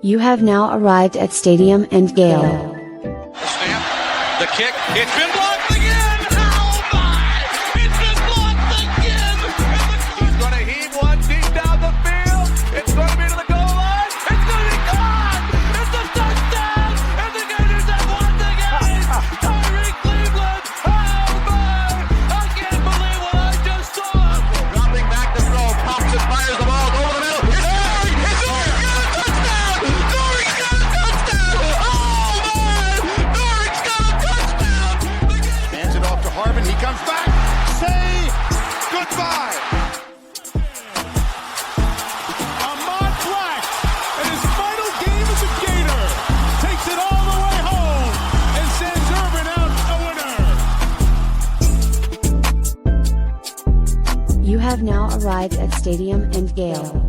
You have now arrived at Stadium and Gale. The snap, the kick, it's been blocked again! Oh my! It's been blocked again! He's going to heave one deep down the field. It's going to be to the goal line. It's going to be gone! It's a touchdown! And the Gators have won the game! Tyree Cleveland! Oh my! I can't believe what I just saw! Dropping back to throw, pops and fires the ball over the middle. It's Dory! It's Dory! Got a touchdown! Dory's got a touchdown! Oh my! Dory's got a touchdown! Hands it off to Harvin. He comes back. Say goodbye. Ahmad Black, in his final game as a Gator, takes it all the way home and sends Urban out a winner. You have now arrived at Stadium and Gale.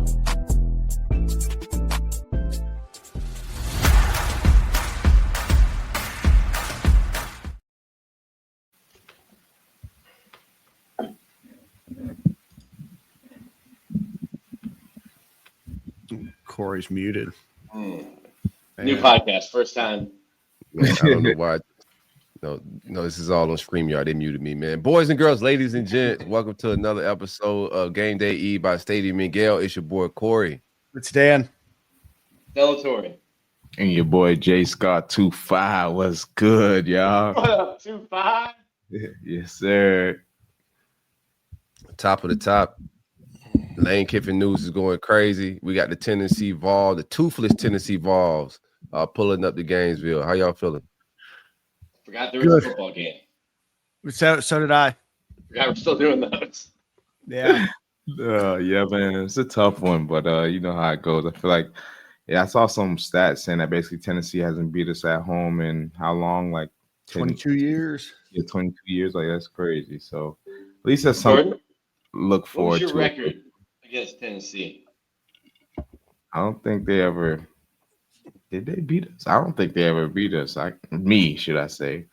Corey's muted. New podcast, first time. Man, I don't know why. No, this is all on StreamYard. They muted me, man. Boys and girls, ladies and gents, welcome to another episode of Game Day Eve by Stadium and Gale. It's your boy Corey. It's Dan. Delatory. And your boy J Scott 2-5 was good, y'all. What up, 2-5? Yes, sir. Top of the top. Lane Kiffin news is going crazy. We got the Tennessee Vols, the toothless Tennessee Vols, pulling up to Gainesville. How y'all feeling? Forgot there was a football game. So did I. Forgot we're still doing those. Yeah. Yeah, man. It's a tough one, but you know how it goes. I feel like, I saw some stats saying that basically Tennessee hasn't beat us at home in how long? Like 22 years. Yeah, 22 years. Like, that's crazy. So at least that's something to look What forward was your to. record against Tennessee? I don't think they ever did they beat us? I don't think they ever beat us. Should I say.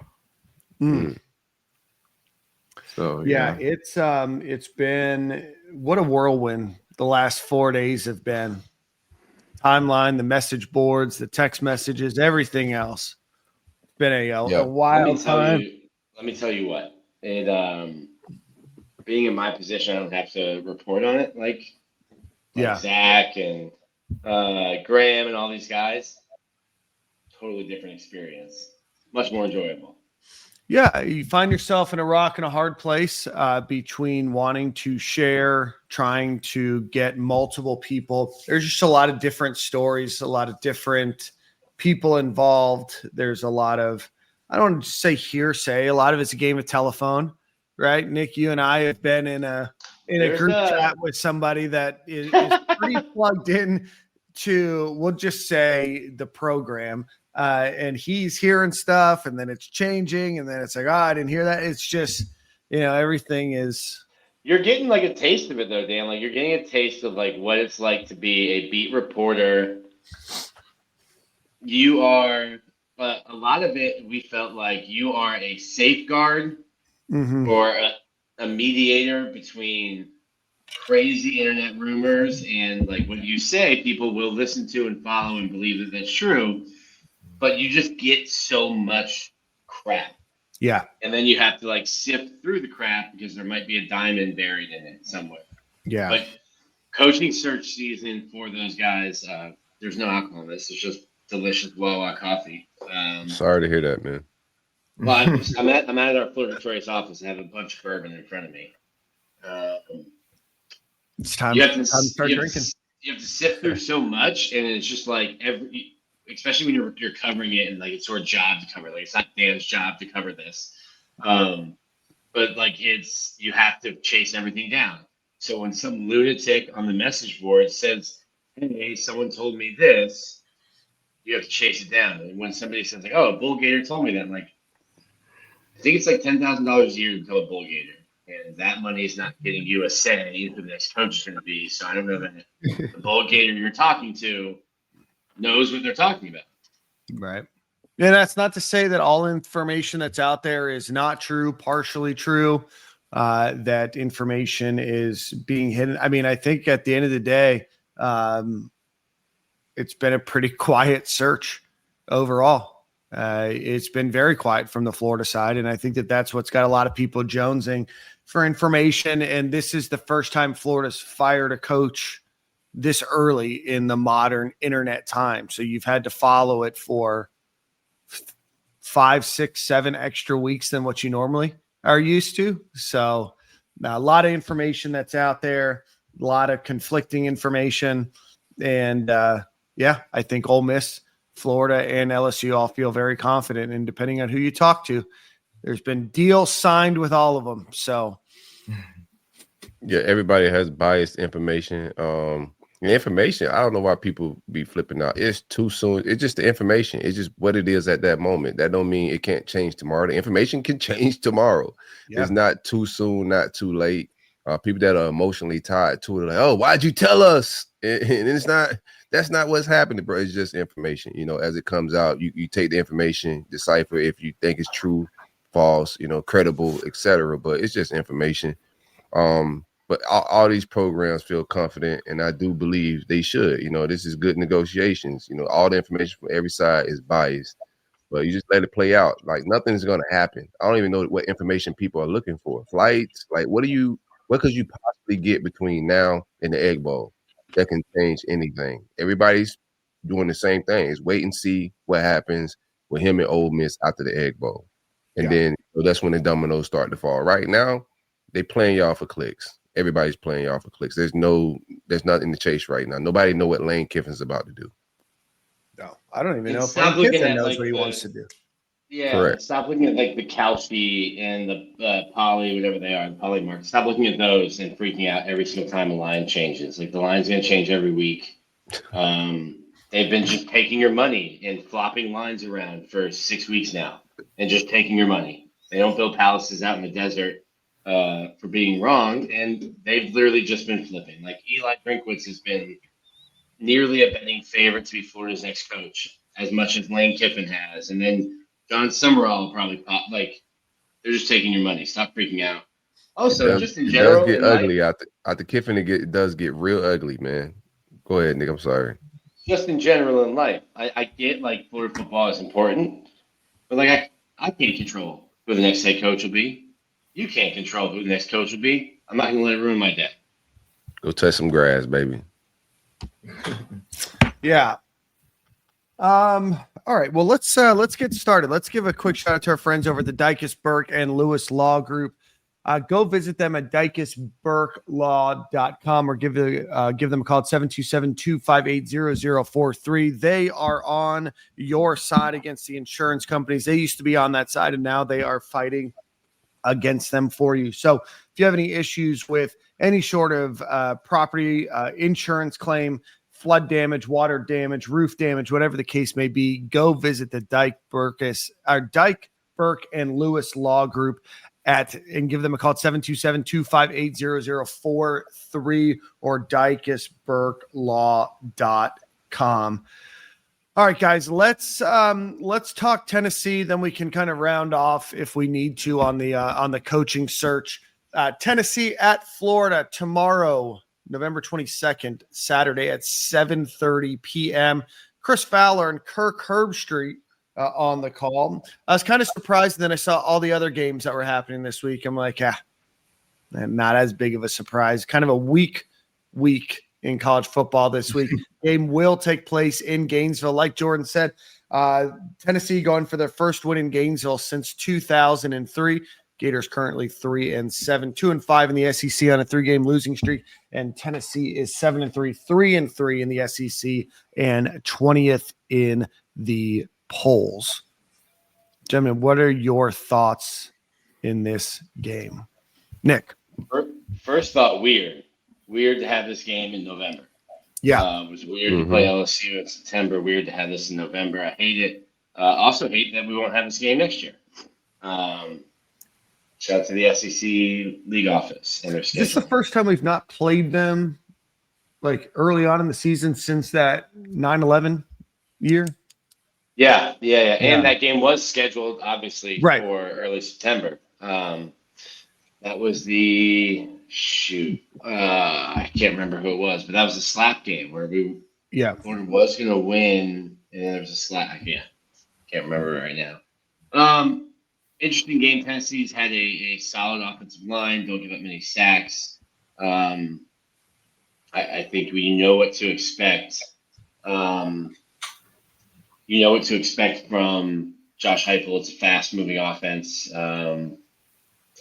So Yeah, it's been what a whirlwind the last 4 days have been. Timeline, the message boards, the text messages, everything else. It's been a wild time. Let me tell you what. It being in my position, I don't have to report on it like Zach and Graham and all these guys. Totally different experience. Much more enjoyable. Yeah, you find yourself in a rock and a hard place between wanting to share, trying to get multiple people. There's just a lot of different stories, a lot of different people involved. There's a lot of, I don't want to say hearsay, a lot of it's a game of telephone, right? Nick, you and I have been in a group chat with somebody that is pretty plugged in to, we'll just say, the program. And he's hearing stuff, and then it's changing, and then it's like, I didn't hear that. It's just, everything is. You're getting like a taste of it though, Dan. Like you're getting a taste of like what it's like to be a beat reporter. You are, a lot of it, we felt like you are a safeguard or a mediator between crazy internet rumors and like what you say, people will listen to and follow and believe that that's true. But you just get so much crap. Yeah. And then you have to like sift through the crap because there might be a diamond buried in it somewhere. Yeah. But coaching search season for those guys, there's no alcohol in this. It's just delicious Wawa coffee. Sorry to hear that, man. Well, I'm at our Florida Victorious office. I have a bunch of bourbon in front of me. It's time to start drinking. You have to sift through so much, and it's just like especially when you're covering it, and like it's your job to cover. Like it's not Dan's job to cover this, but like you have to chase everything down. So when some lunatic on the message board says, "Hey, someone told me this," you have to chase it down. And when somebody says like, "Oh, a Bull Gator told me that," I'm like, I think it's like $10,000 a year to tell a Bull Gator. And that money is not getting you a say in who the next coach is going to be. So I don't know that the Bull Gator you're talking to knows what they're talking about. Right. And that's not to say that all information that's out there is not true, partially true, that information is being hidden. I mean, I think at the end of the day, it's been a pretty quiet search overall. It's been very quiet from the Florida side, and I think that that's what's got a lot of people jonesing for information. And this is the first time Florida's fired a coach this early in the modern internet time. So you've had to follow it for 5, 6, 7 extra weeks than what you normally are used to. So a lot of information that's out there, a lot of conflicting information. And I think Ole Miss, Florida, and LSU all feel very confident. And depending on who you talk to, there's been deals signed with all of them. So yeah, everybody has biased information. The information, I don't know why people be flipping out. It's too soon. It's just the information. It's just what it is at that moment. That don't mean it can't change tomorrow. The information can change tomorrow. Yeah. It's not too soon, not too late. People that are emotionally tied to it, like, oh, why'd you tell us? And it's not. That's not what's happening, bro. It's just information. As it comes out, you take the information, decipher if you think it's true, false, credible, etc. But it's just information. But all these programs feel confident, and I do believe they should. This is good negotiations. All the information from every side is biased, but you just let it play out. Like nothing's going to happen. I don't even know what information people are looking for. Flights, like what could you possibly get between now and the Egg Bowl that can change anything? Everybody's doing the same thing. It's wait and see what happens with him and Ole Miss after the Egg Bowl, and then that's when the dominoes start to fall. Right now, they playing y'all for clicks. Everybody's playing y'all for clicks. There's nothing to chase right now. Nobody know what Lane Kiffin's about to do. No, I don't even know if Lane Kiffin knows what he wants to do. Yeah, correct. Stop looking at like the Kowski and the Poly, whatever they are, the Poly mark. Stop looking at those and freaking out every single time a line changes. Like the line's going to change every week. They've been just taking your money and flopping lines around for 6 weeks now and just taking your money. They don't build palaces out in the desert for being wrong, and they've literally just been flipping. Like Eli Drinkwitz has been nearly a betting favorite to be Florida's next coach, as much as Lane Kiffin has, and then John Summerall will probably pop. Like they're just taking your money. Stop freaking out. Also, just in general, it does get ugly after Kiffin. It does get real ugly, man. Go ahead, Nick. I'm sorry. Just in general in life, I get like Florida football is important, but like I can't control who the next head coach will be. You can't control who the next coach will be. I'm not going to let it ruin my day. Go touch some grass, baby. Yeah. All right. Well, let's get started. Let's give a quick shout out to our friends over at the Dykus Burke and Lewis Law Group. Go visit them at dykusburklaw.com or give them a call at 727-258-0043. They are on your side against the insurance companies. They used to be on that side, and now they are fighting against them for you. So if you have any issues with any sort of property insurance claim, flood damage, water damage, roof damage, whatever the case may be, go visit the Dyke Burke and Lewis Law Group and give them a call at 727-258-0043 or dykusburklaw.com. All right, guys, let's talk Tennessee. Then we can kind of round off if we need to on the coaching search. Tennessee at Florida tomorrow, November 22nd, Saturday at 7:30 p.m. Chris Fowler and Kirk Herbstreit on the call. I was kind of surprised, and then I saw all the other games that were happening this week. I'm like, not as big of a surprise. Kind of a weak week in college football this week. Game will take place in Gainesville. Like Jordan said, Tennessee going for their first win in Gainesville since 2003. Gators currently 3-7, 2-5 in the SEC on a 3-game losing streak, and Tennessee is 7-3, 3-3 in the SEC, and 20th in the polls. Gentlemen, what are your thoughts in this game? Nick. First thought, weird to have this game in November. Yeah. It was weird to play LSU in September. Weird to have this in November. I hate it. Also hate that we won't have this game next year. Shout out to the SEC league office and their schedule. Is this the first time we've not played them like early on in the season since that 9/11 year? Yeah. And that game was scheduled, obviously, for early September. That was the I can't remember who it was, but that was a slap game where we Yeah. Florida was going to win, and there was a slack. Yeah, can't remember right now. Interesting game. Tennessee's had a solid offensive line. Don't give up many sacks. I think we know what to expect. You know what to expect from Josh Heupel. It's a fast-moving offense.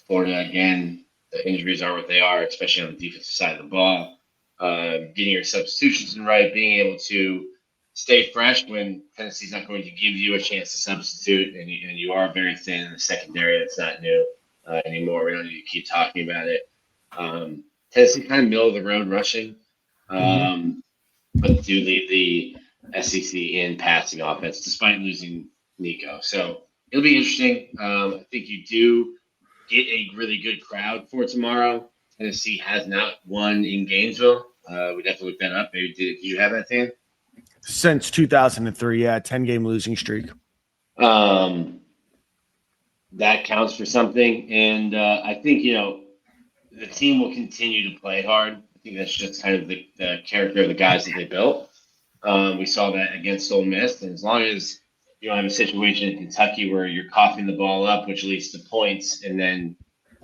Florida, again, the injuries are what they are, especially on the defensive side of the ball. Getting your substitutions in right, being able to stay fresh when Tennessee's not going to give you a chance to substitute, and you are very thin in the secondary. That's not new anymore. We don't need to keep talking about it. Tennessee kind of middle of the road rushing, but do lead the SEC in passing offense despite losing Nico. So it'll be interesting. I think you do get a really good crowd for tomorrow. Tennessee has not won in Gainesville. We definitely look that up. Maybe do you have that, Dan? Since 2003, 10-game losing streak. That counts for something. And I think, the team will continue to play hard. I think that's just kind of the character of the guys that they built. We saw that against Ole Miss. And as long as you don't have a situation in Kentucky where you're coughing the ball up, which leads to points, and then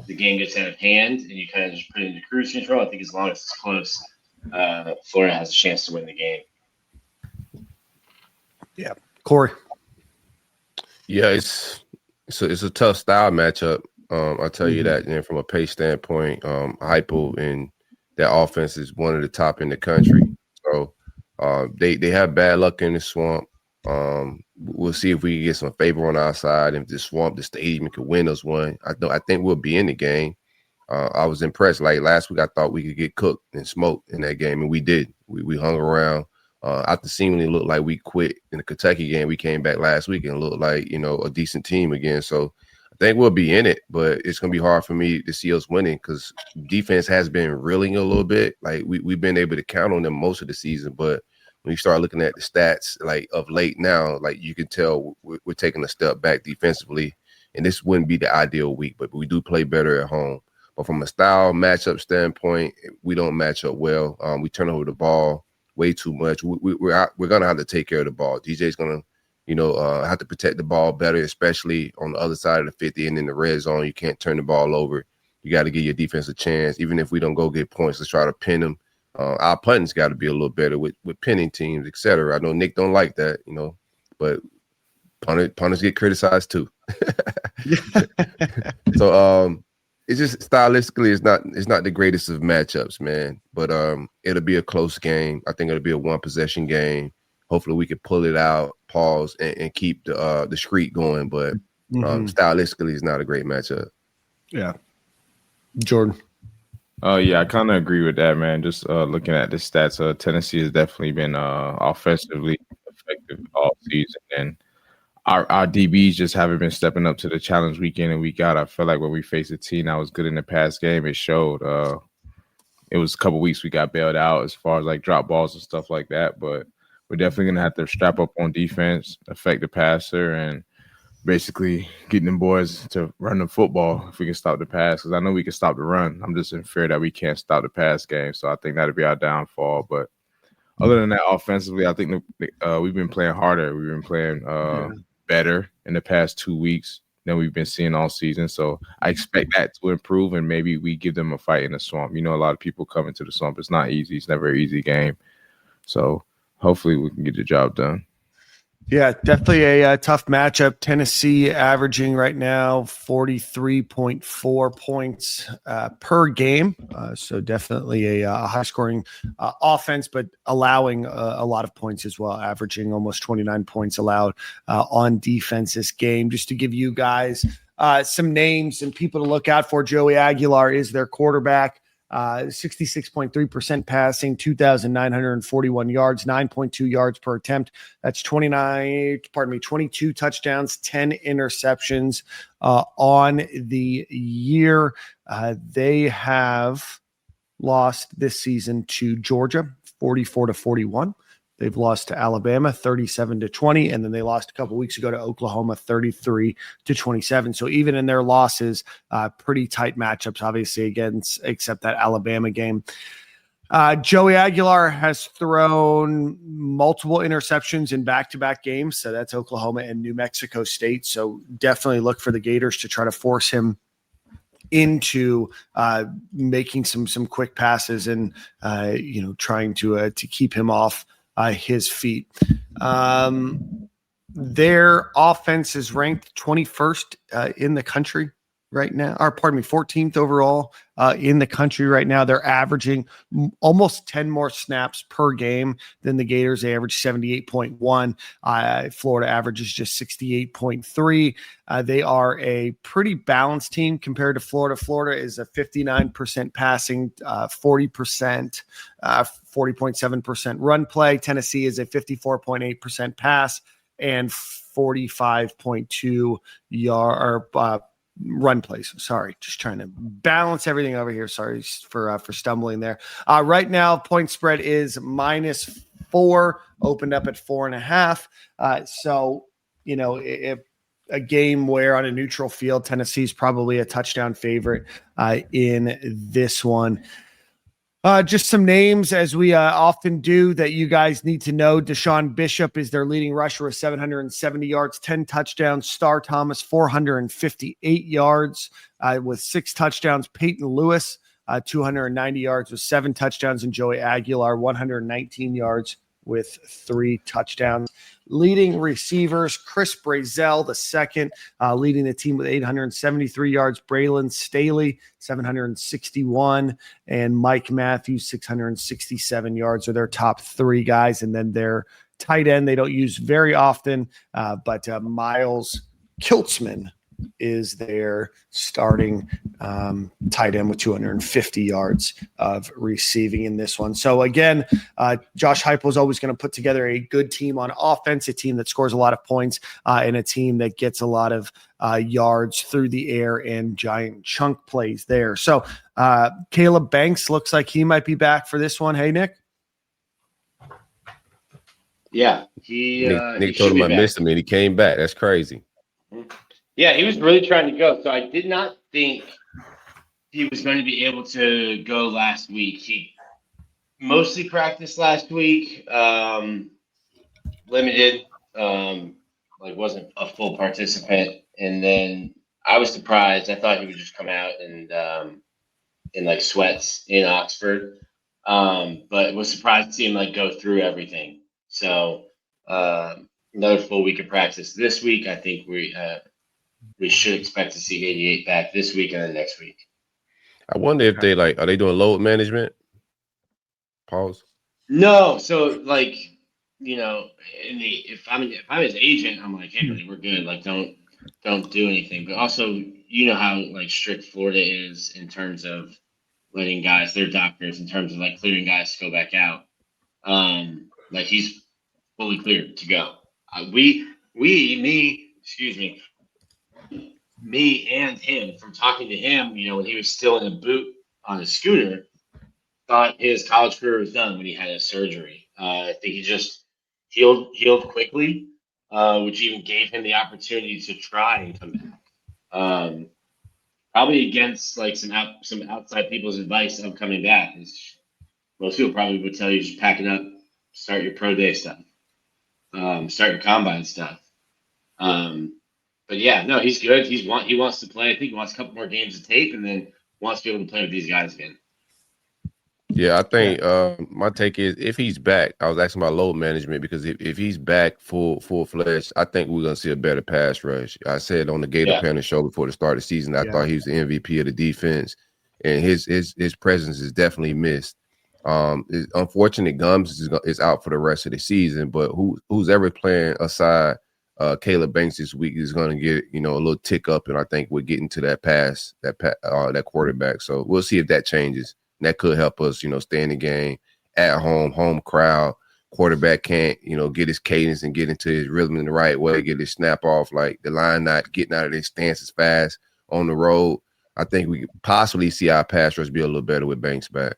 the game gets out of hand and you kind of just put it into cruise control, I think as long as it's close, Florida has a chance to win the game. Yeah. Corey. Yeah, it's a tough style matchup. I'll tell you that. And from a pace standpoint, Heupel and that offense is one of the top in the country. So they have bad luck in the swamp. We'll see if we can get some favor on our side. If the swamp, the stadium could win us one, I think we'll be in the game. I was impressed. Like last week, I thought we could get cooked and smoked in that game, and we did. We hung around. After seemingly looked like we quit in the Kentucky game, we came back last week and looked like, a decent team again. So I think we'll be in it, but it's going to be hard for me to see us winning because defense has been reeling a little bit. Like we've been able to count on them most of the season, but when you start looking at the stats like of late now, like you can tell we're taking a step back defensively, and this wouldn't be the ideal week, but we do play better at home. But from a style matchup standpoint, we don't match up well. We turn over the ball way too much. We're going to have to take care of the ball. DJ's going to, have to protect the ball better, especially on the other side of the 50 and in the red zone. You can't turn the ball over. You got to give your defense a chance. Even if we don't go get points, let's try to pin them. Our punting's got to be a little better with pinning teams, et cetera. I know Nick don't like that, but punters get criticized too. So it's just stylistically, it's not the greatest of matchups, man. But it'll be a close game. I think it'll be a one possession game. Hopefully, we can pull it out, pause, and keep the streak going. But stylistically, it's not a great matchup. Yeah, Jordan. Yeah, I kind of agree with that, man. Just looking at the stats, Tennessee has definitely been offensively effective all season, and our DBs just haven't been stepping up to the challenge week in and week out. I feel like when we faced a team that was good in the past game, it showed. It was a couple weeks we got bailed out as far as like drop balls and stuff like that, but we're definitely going to have to strap up on defense, affect the passer, and basically getting them boys to run the football if we can stop the pass, because I know we can stop the run. I'm just in fear that we can't stop the pass game, so I think that'll be our downfall. But other than that, offensively, I think we've been playing harder. We've been playing better in the past 2 weeks than we've been seeing all season. So I expect that to improve, and maybe we give them a fight in the swamp. A lot of people come into the swamp. It's not easy. It's never an easy game. So hopefully we can get the job done. Yeah, definitely a tough matchup. Tennessee averaging right now 43.4 points per game. So definitely a high-scoring offense, but allowing a lot of points as well, averaging almost 29 points allowed on defense this game. Just to give you guys some names and people to look out for, Joey Aguilar is their quarterback. 66.3% passing, 2,941 yards, 9.2 yards per attempt. That's 22 touchdowns, 10 interceptions on the year. They have lost this season to Georgia, 44-41. They've lost to Alabama 37-20, and then they lost a couple weeks ago to Oklahoma 33-27. So even in their losses, pretty tight matchups, obviously, except that Alabama game. Joey Aguilar has thrown multiple interceptions in back-to-back games. So that's Oklahoma and New Mexico State. So definitely look for the Gators to try to force him into making some quick passes and trying to keep him off his feet. Their offense is ranked 21st in the country right now, or pardon me, 14th overall in the country right now. They're averaging almost 10 more snaps per game than the Gators. They average 78.1. Florida averages just 68.3. They are a pretty balanced team compared to Florida. Florida is a 59% passing, 40%, 40.7% run play. Tennessee is a 54.8% pass and 45.2 yard run plays. Sorry, just trying to balance everything over here. Sorry for stumbling there. Right now, point spread is -4, opened up at 4.5. So, if a game where on a neutral field, Tennessee's probably a touchdown favorite in this one. Just some names, as we often do, that you guys need to know. Deshaun Bishop is their leading rusher with 770 yards, 10 touchdowns. Star Thomas, 458 yards with 6 touchdowns. Peyton Lewis, 290 yards with 7 touchdowns. And Joey Aguilar, 119 yards with 3 touchdowns. Leading receivers, Chris Brazel, the second, leading the team with 873 yards. Braylon Staley, 761, and Mike Matthews, 667 yards are their top 3 guys. And then their tight end they don't use very often, but Miles Kiltzman is their starting tight end with 250 yards of receiving in this one. So again, Josh Heupel is always going to put together a good team on offense, a team that scores a lot of points, and a team that gets a lot of yards through the air and giant chunk plays there. So Caleb Banks looks like he might be back for this one. Hey, Nick? Yeah. Nick told him I missed him and he came back. That's crazy. Yeah, he was really trying to go. So I did not think he was going to be able to go last week. He mostly practiced last week, limited, wasn't a full participant. And then I was surprised. I thought he would just come out and in sweats in Oxford, but was surprised to see him go through everything. So another full week of practice this week. I think we should expect to see 88 back this week and then next week. I wonder if they are they doing load management? Pause. No, so if I'm his agent, I'm like, hey, buddy, we're good. Don't do anything. But also, how strict Florida is in terms of letting guys, their doctors, in terms of clearing guys to go back out. He's fully cleared to go. Me and him, from talking to him, when he was still in a boot on a scooter, thought his college career was done when he had his surgery. I think he just healed quickly, which even gave him the opportunity to try and come back. Probably against some outside people's advice of coming back. Most people probably would tell you just pack it up, start your pro day stuff, start your combine stuff. But yeah, no, he's good. He wants to play. I think he wants a couple more games of tape and then wants to be able to play with these guys again. Yeah, I think my take is if he's back, I was asking about load management because if he's back full-fledged, I think we're going to see a better pass rush. I said on the Gator Panel show before the start of the season, I thought he was the MVP of the defense, and his presence is definitely missed. It's unfortunate Gums is out for the rest of the season, but who's ever playing aside Caleb Banks this week is going to get a little tick up, and I think we're getting to that quarterback. So we'll see if that changes. And that could help us, stay in the game at home crowd. Quarterback can't, get his cadence and get into his rhythm in the right way, get his snap off, the line not getting out of their stance as fast on the road. I think we could possibly see our pass rush be a little better with Banks back.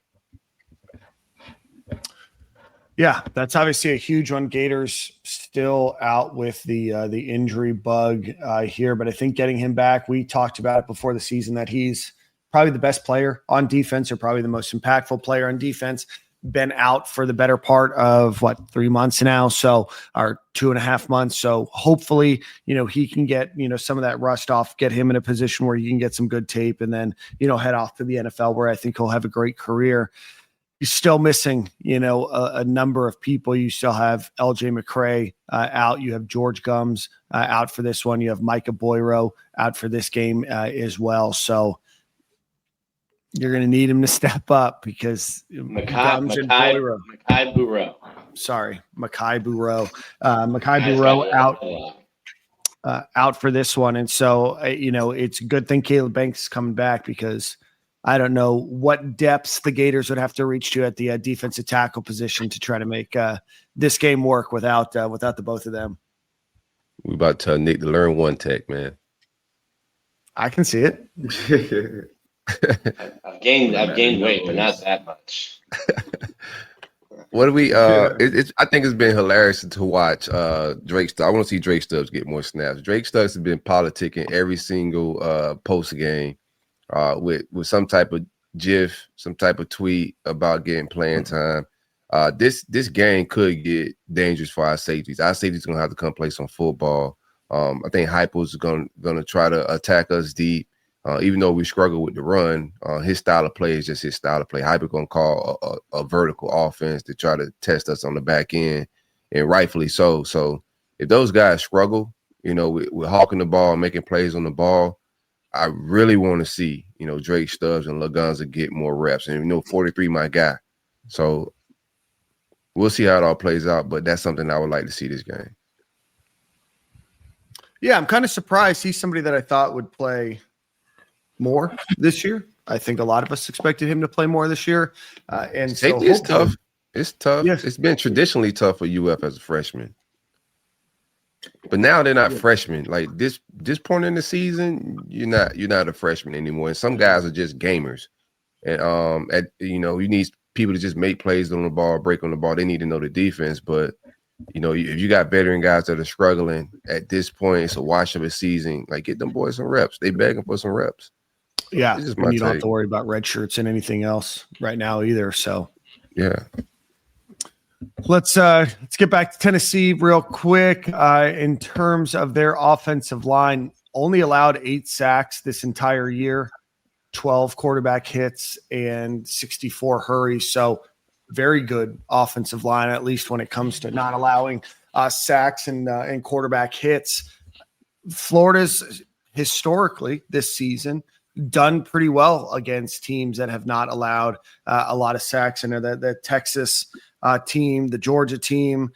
Yeah, that's obviously a huge one. Gators still out with the injury bug here, but I think getting him back, we talked about it before the season that he's probably the best player on defense, or probably the most impactful player on defense. Been out for the better part of 3 months now, so or 2.5 months. So hopefully, he can get some of that rust off, get him in a position where he can get some good tape, and then head off to the NFL, where I think he'll have a great career. You're still missing, a number of people. You still have LJ McCray out. You have George Gums out for this one. You have Micah Boyro out for this game as well. So you're going to need him to step up, because Gums and Boyro. Makai Burrow. Sorry, Makai Burrow. Makai Burrow out for this one. And so, it's a good thing Caleb Banks is coming back, because I don't know what depths the Gators would have to reach to at the defensive tackle position to try to make this game work without the both of them. We about to tell Nick to learn one tech, man. I can see it. I've gained weight, but not that much. What do we? I think it's been hilarious to watch Drake Stubbs. I want to see Drake Stubbs get more snaps. Drake Stubbs has been politicking every single post game with some type of GIF, some type of tweet about getting playing time. This game could get dangerous for our safeties. Our safeties gonna have to come play some football. I think Hypo's gonna try to attack us deep. Even though we struggle with the run, his style of play is just his style of play. Hyper going to call a vertical offense to try to test us on the back end, and rightfully so. So if those guys struggle, with hawking the ball, making plays on the ball, I really want to see, Drake Stubbs and Lagunza get more reps. And, 43 my guy. So we'll see how it all plays out, but that's something I would like to see this game. Yeah, I'm kind of surprised. He's somebody that I thought would play more this year. I think a lot of us expected him to play more this year. And safety is tough. It's tough. Yes. It's been traditionally tough for UF as a freshman. But now they're not freshmen. Like this point in the season, you're not a freshman anymore. And some guys are just gamers. And you need people to just make plays on the ball, break on the ball. They need to know the defense. But if you got veteran guys that are struggling at this point, it's a wash of a season. Like, get them boys some reps. They begging for some reps. Yeah, and you don't have to worry about red shirts and anything else right now either. So, yeah. Let's get back to Tennessee real quick. In terms of their offensive line, only allowed 8 sacks this entire year, 12 quarterback hits, and 64 hurries. So, very good offensive line, at least when it comes to not allowing sacks and quarterback hits. Florida's historically this season done pretty well against teams that have not allowed a lot of sacks. I know that the Texas team, the Georgia team,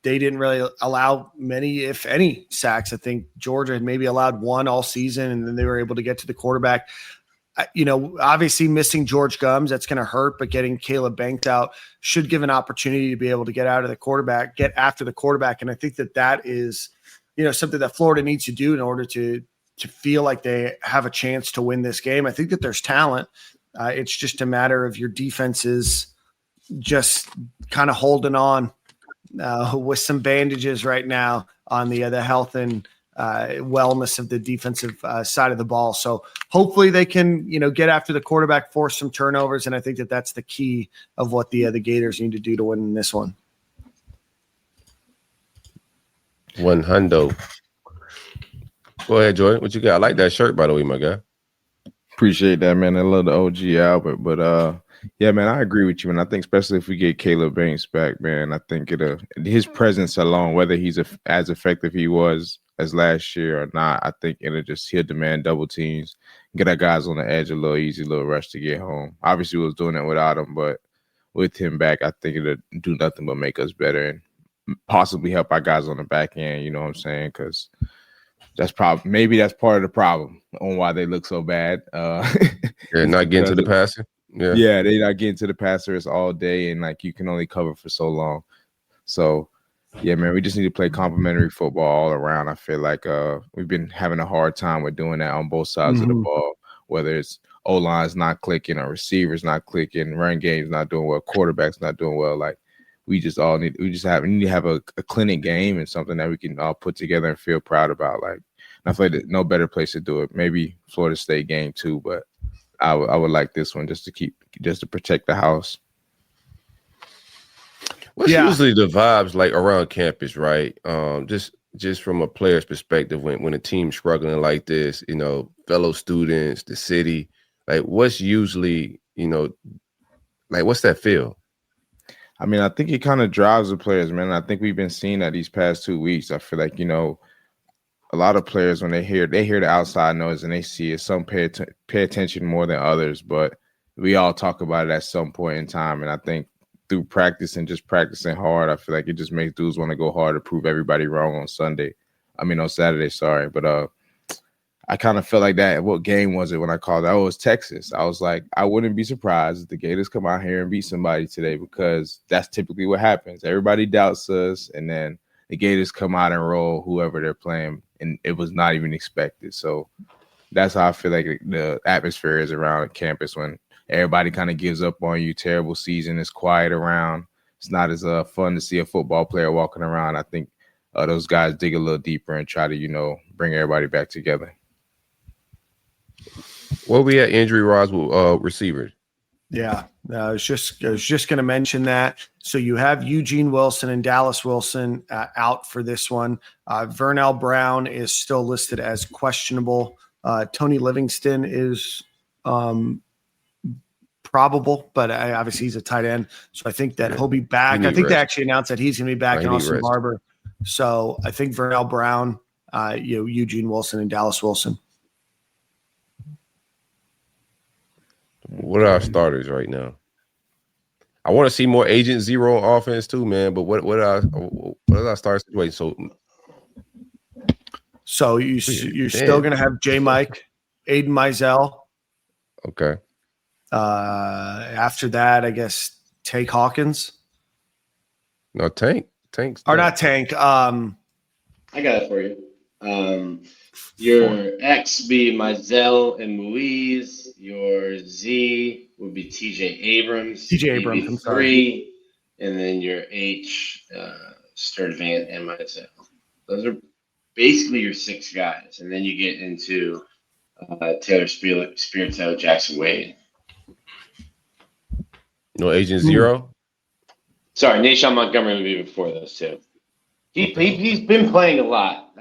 they didn't really allow many, if any, sacks. I think Georgia had maybe allowed 1 all season, and then they were able to get to the quarterback. Obviously missing George Gums, that's going to hurt, but getting Caleb Banks out should give an opportunity to be able to get after the quarterback. And I think that is, something that Florida needs to do in order to feel like they have a chance to win this game. I think that there's talent. It's just a matter of your defense is just kind of holding on with some bandages right now on the health and wellness of the defensive side of the ball. So hopefully they can, get after the quarterback, force some turnovers. And I think that that's the key of what the Gators need to do to win this one. One hundo. Go ahead, Jordan. What you got? I like that shirt, by the way, my guy. Appreciate that, man. I love the OG Albert. But yeah, man, I agree with you. And I think especially if we get Caleb Banks back, man, I think his presence alone, whether he's as effective he was as last year or not, I think he'll demand double teams, get our guys on the edge, a little easy, little rush to get home. Obviously, we was doing it without him, but with him back, I think it'll do nothing but make us better and possibly help our guys on the back end. You know what I'm saying? Because that's part of the problem on why they look so bad. They're not getting to the passer. Yeah, they're not getting to the passers all day, and you can only cover for so long. So, yeah, man, we just need to play complementary football all around. I feel like we've been having a hard time with doing that on both sides of the ball, whether it's O-line's not clicking or receivers not clicking, run game's not doing well, quarterback's not doing well. We need to have a clinic game and something that we can all put together and feel proud about. And I feel like there's no better place to do it. Maybe Florida State game too, but I would like this one just to protect the house. What's usually the vibes like around campus, right? Just from a player's perspective, when a team's struggling like this, you know, fellow students, the city, like what's usually, you know, like what's that feel? I mean, I think it kind of drives the players, man. I think we've been seeing that these past 2 weeks. I feel like, you know, a lot of players, when they hear the outside noise and they see it, some pay attention more than others, but we all talk about it at some point in time. And I think through practice and just practicing hard, I feel like it just makes dudes want to go hard to prove everybody wrong on Saturday, sorry. But I kind of felt like that. What game was it when I called it? Oh, it was Texas. I was like, I wouldn't be surprised if the Gators come out here and beat somebody today, because that's typically what happens. Everybody doubts us, and then the Gators come out and roll whoever they're playing, and it was not even expected. So that's how I feel like the atmosphere is around campus when everybody kind of gives up on you. Terrible season. It's quiet around. It's not as fun to see a football player walking around. I think those guys dig a little deeper and try to, you know, bring everybody back together. Where we at injury-wise with receivers? Yeah, I was just going to mention that. So you have Eugene Wilson and Dallas Wilson out for this one. Vernell Brown is still listed as questionable. Tony Livingston is probable, but obviously he's a tight end. So I think that he'll be back. I think they actually announced that he's going to be back in Austin Barber. So I think Vernell Brown, Eugene Wilson and Dallas Wilson. What are our starters right now? I want to see more Agent Zero offense too, man. But what are our start situation? So you're still going to have J. Mike, Aiden Mizell. Okay. After that, I guess Tank Hawkins. No, Tank's or not Tank. I got it for you. Your X be Mizell and Louise. Your Z would be TJ Abrams. I'm sorry. And then your H, Sturdivant and Mizell. Those are basically your 6 guys. And then you get into Taylor Spirito, Jackson Wade. No Agent Zero? Sorry, Nashawn Montgomery would be before those two. He's been playing a lot.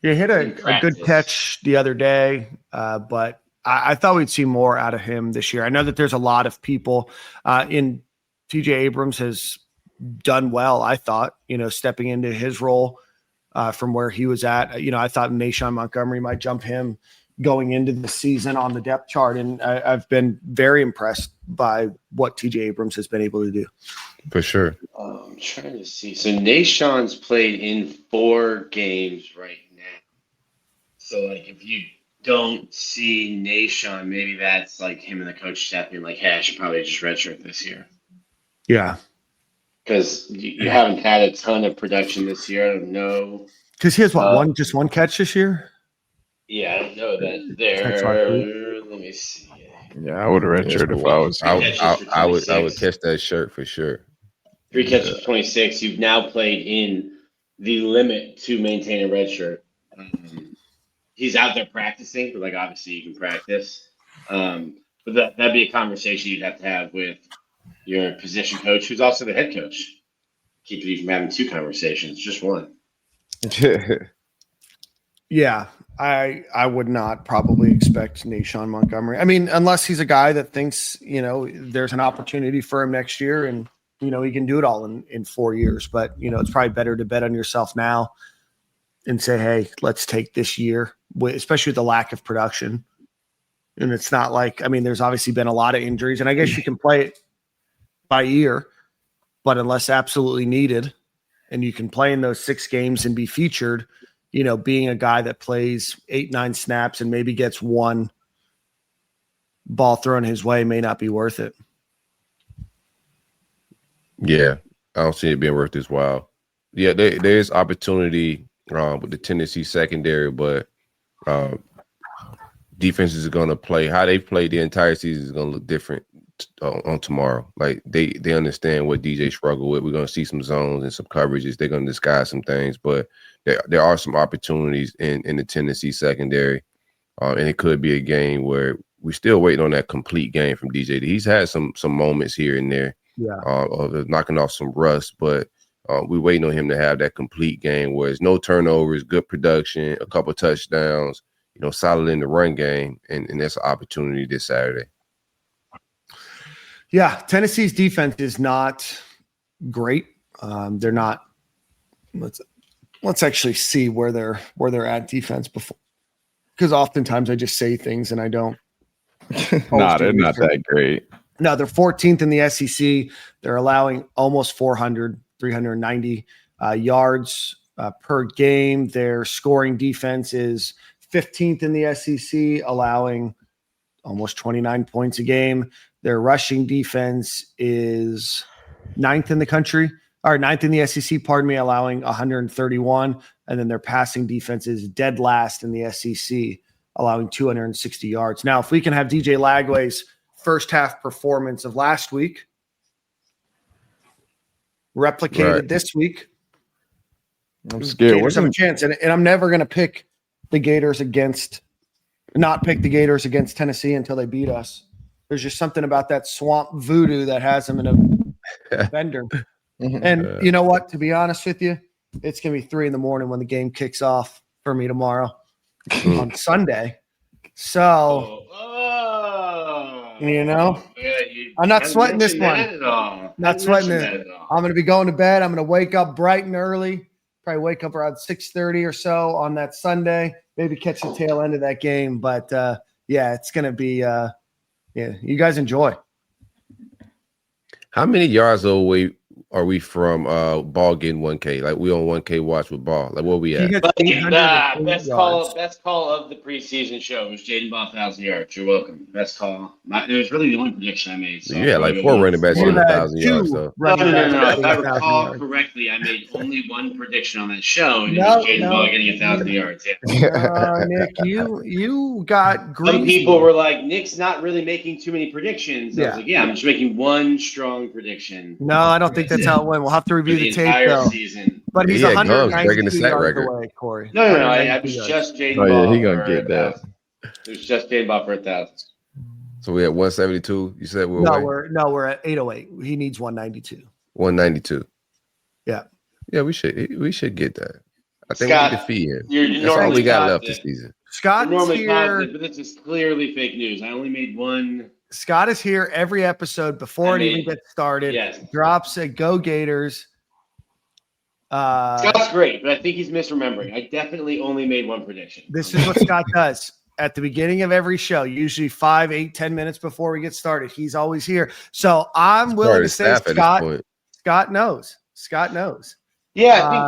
He hit a good catch the other day, but I thought we'd see more out of him this year. I know that there's a lot of people in TJ Abrams has done well, I thought, stepping into his role from where he was at. I thought Nashawn Montgomery might jump him going into the season on the depth chart, and I've been very impressed by what TJ Abrams has been able to do. For sure. I'm trying to see. So Nashawn's played in 4 games right now. So, if you don't see Nashawn, maybe that's him and the coach staff being like, hey, I should probably just redshirt this year. Yeah. Because you haven't had a ton of production this year. I don't know. Because he has just one catch this year? Yeah, I don't know that there. Let me see. Yeah, I would have redshirted if I was. I would catch that shirt for sure. 3 catches for 26. You've now played in the limit to maintain a red shirt. He's out there practicing, but obviously you can practice. But that'd be a conversation you'd have to have with your position coach, who's also the head coach. Keep you from having 2 conversations, just one. Yeah, I would not probably expect Nashawn Montgomery. I mean, unless he's a guy that thinks, there's an opportunity for him next year and, he can do it all in 4 years. But, it's probably better to bet on yourself now and say, hey, let's take this year, especially with the lack of production. And it's not there's obviously been a lot of injuries, and I guess you can play it by ear, but unless absolutely needed, and you can play in those 6 games and be featured, being a guy that plays 8-9 snaps and maybe gets 1 ball thrown his way may not be worth it. Yeah, I don't see it being worth this while. Yeah, there's opportunity with the Tennessee secondary, but defenses are going to play how they played the entire season is going to look different on tomorrow. They understand what DJ struggled with. We're going to see some zones and some coverages. They're going to disguise some things, but there are some opportunities in the Tennessee secondary, and it could be a game where we're still waiting on that complete game from DJ. He's had some moments here and there, of knocking off some rust, but we're waiting on him to have that complete game where it's no turnovers, good production, a couple touchdowns, solid in the run game, and that's an opportunity this Saturday. Yeah, Tennessee's defense is not great. They're not. Let's actually see where they're at defense before, because oftentimes I just say things and I don't. No, they're not that great. No, they're 14th in the SEC. They're allowing almost 390 yards per game. Their scoring defense is 15th in the SEC, allowing almost 29 points a game. Their rushing defense is 9th in the country, or 9th in the SEC, allowing 131. And then their passing defense is dead last in the SEC, allowing 260 yards. Now, if we can have DJ Lagway's first half performance of last week replicated this week, I'm scared. Gators have a chance. And I'm never going to pick the Gators against Tennessee until they beat us. There's just something about that swamp voodoo that has them in a bender. And you know what? To be honest with you, it's going to be 3 a.m. when the game kicks off for me tomorrow on Sunday. So, I'm not sweating this one. Not sweating it. I'm going to be going to bed. I'm going to wake up bright and early. Probably wake up around 6:30 or so on that Sunday. Maybe catch the tail end of that game. But, it's going to be you guys enjoy. How many yards away are we from Ball getting 1K? Like, we on 1K watch with Ball. Like, where we at? Best call of the preseason show was Jaden Ball 1,000 yards. You're welcome. Best call. It was really the only prediction I made. So you had like 4 running backs on 1,000 yards. So. No. If I recall correctly, I made only one prediction on that show, and it was Jaden Ball getting 1,000 yards. Yeah. Nick, you got greedy. Some people were like, Nick's not really making too many predictions. I was like, I'm just making one strong prediction. No, I don't think that's how it went. We'll have to review the tape though. Season. But he's 192 yards away, Corey. No. I was just Jaden Ball. He gonna get that. It was just Jaden Ball for 1,000. So we at 172. You said we're at 808. He needs 192. 192. Yeah. Yeah, we should get that. I think Scott, we can defeat him. That's all we got left this season. Scott is normally here. Positive, but this is clearly fake news. I only made one. Scott is here every episode before it even gets started. Yes. Drops a Go Gators. Scott's great, but I think he's misremembering. I definitely only made one prediction. This is what Scott does at the beginning of every show, usually 5, 8, 10 minutes before we get started. He's always here. So I'm willing to say Scott knows. Scott knows. Yeah,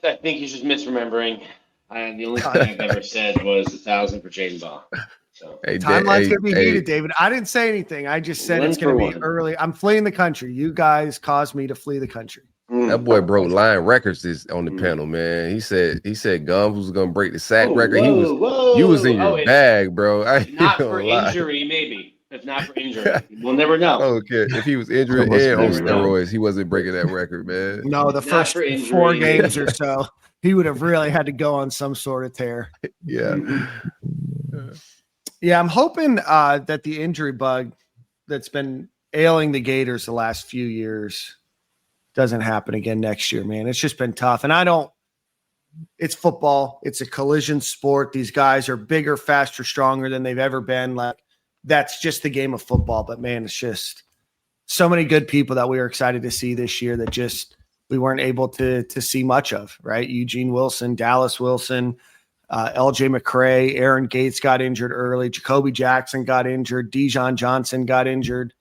I think he's just misremembering. The only thing I've ever said was 1,000 for Jaden Ball. So timeline's gonna be heated, David. I didn't say anything. I just said it's gonna be early. I'm fleeing the country. You guys caused me to flee the country. That boy broke line records on the panel, man. He said Gums was gonna break the sack record. You was in your bag, bro. Not for injury, maybe. If not for injury, we'll never know. Okay, if he was injured and on steroids, he wasn't breaking that record, man. No, the first 4 games or so, he would have really had to go on some sort of tear. Yeah. Yeah, I'm hoping that the injury bug that's been ailing the Gators the last few years doesn't happen again next year, man. It's just been tough. And it's football. It's a collision sport. These guys are bigger, faster, stronger than they've ever been. Like, that's just the game of football. But, man, it's just so many good people that we were excited to see this year that just we weren't able to see much of, right? Eugene Wilson, Dallas Wilson, LJ McCray, Aaron Gates got injured early. Jacoby Jackson got injured. Dijon Johnson got injured.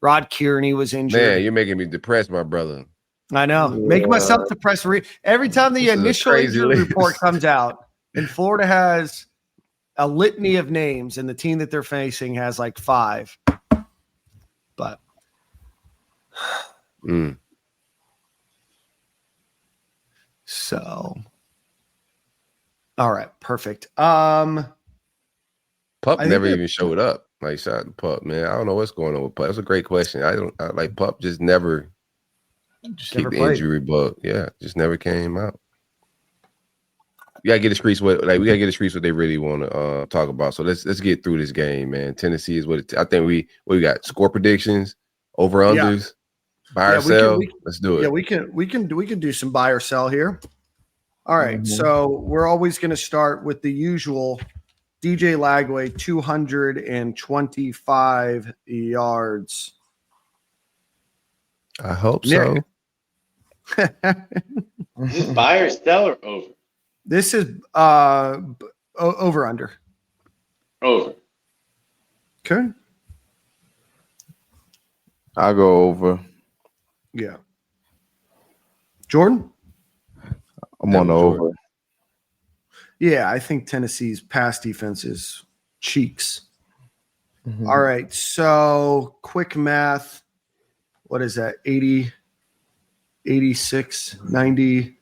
Rod Kearney was injured. Man, you're making me depressed, my brother. I know. Making myself depressed. Every time the initial injury report comes out, and Florida has a litany of names, and the team that they're facing has like 5. But so, all right, perfect. Pup never even showed up. Like, shout out to Pup, man. I don't know what's going on with Pup. That's a great question. I like Pup just never kicked the injury bug. Yeah, just never came out. gotta get the streets what they really want to talk about. So let's get through this game, man. Tennessee is what I think we got score predictions, over unders, buy or sell. Let's do it. Yeah, we can do some buy or sell here. All right, so we're always going to start with the usual DJ Lagway 225 yards. I hope Nick. so. Is this buy or sell or over? This is over under. Over. Okay. I'll go over. Yeah. Jordan? I'm on the over. Yeah, I think Tennessee's pass defense is cheeks. All right, so quick math. What is that? 80, 86, 90,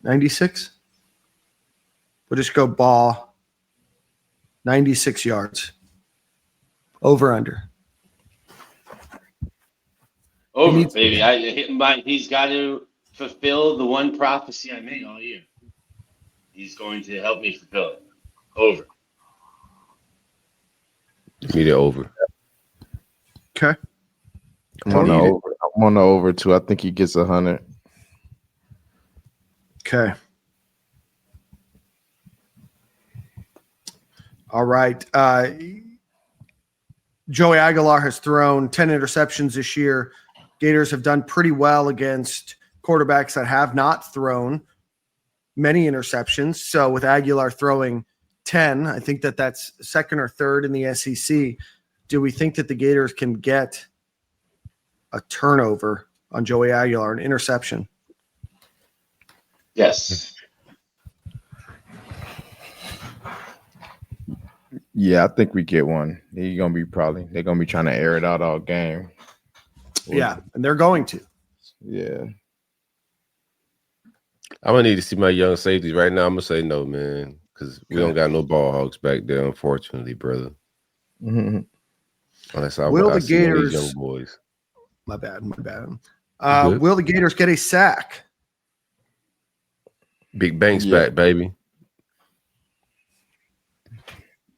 96? We'll just go ball. 96 yards. Over under. Over, baby. He's got to fulfill the one prophecy I made all year. He's going to help me fulfill it. Over. Need it over. Okay. I'm on the over too. I think he gets 100. Okay. All right. Joey Aguilar has thrown 10 interceptions this year. Gators have done pretty well against quarterbacks that have not thrown many interceptions. So with Aguilar throwing 10, I think that's second or third in the SEC. Do we think that the Gators can get a turnover on Joey Aguilar, an interception? Yes. Yeah, I think we get one. They're gonna be trying to air it out all game. Yeah, and they're going to. Yeah. I'm gonna need to see my young safeties right now. I'm gonna say no, man, because we don't got no ball hogs back there, unfortunately, brother. Unless I Will the see one of these Gators? young boys. My bad. Will the Gators get a sack? Big Banks back, baby.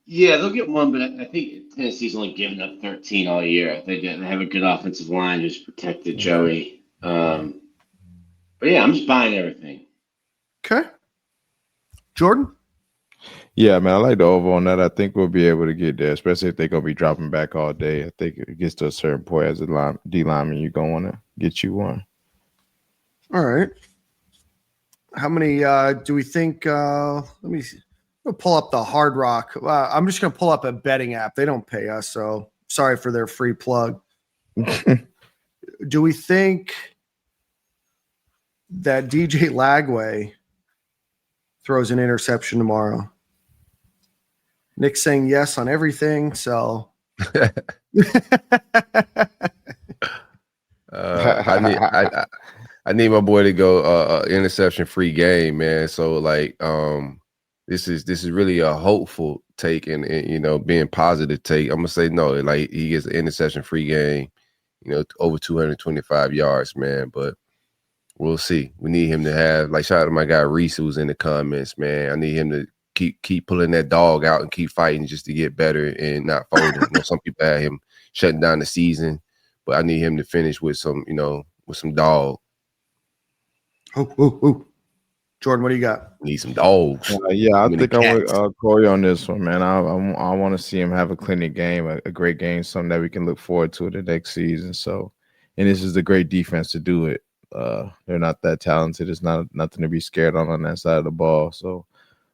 Yeah, they'll get one, but I think Tennessee's only given up 13 all year. They have a good offensive line who's protected Joey. But yeah, I'm just buying everything. Okay. Jordan? Yeah, man, I like the over on that. I think we'll be able to get there, especially if they're going to be dropping back all day. I think it gets to a certain point as a D lineman, you're going to want to get you one. All right. How many do we think? Let me see. I'll pull up the Hard Rock. I'm just going to pull up a betting app. They don't pay us, so sorry for their free plug. Do we think that DJ Lagway throws an interception tomorrow? Nick's saying yes on everything, so I need my boy to go interception free game, man. So like this is really a hopeful take and being positive take. I'm gonna say no, like he gets an interception free game, over 225 yards, man. But we'll see. We need him to have, like, shout out to my guy Reese who's in the comments, man. I need him to keep pulling that dog out and keep fighting just to get better and not folding. Some people had him shutting down the season, but I need him to finish with some, with some dog. Jordan, what do you got? Need some dogs. I think I'm with Corey on this one, man. I want to see him have a clinic game, a great game, something that we can look forward to the next season. So, and this is the great defense to do it. They're not that talented. It's nothing to be scared on that side of the ball. So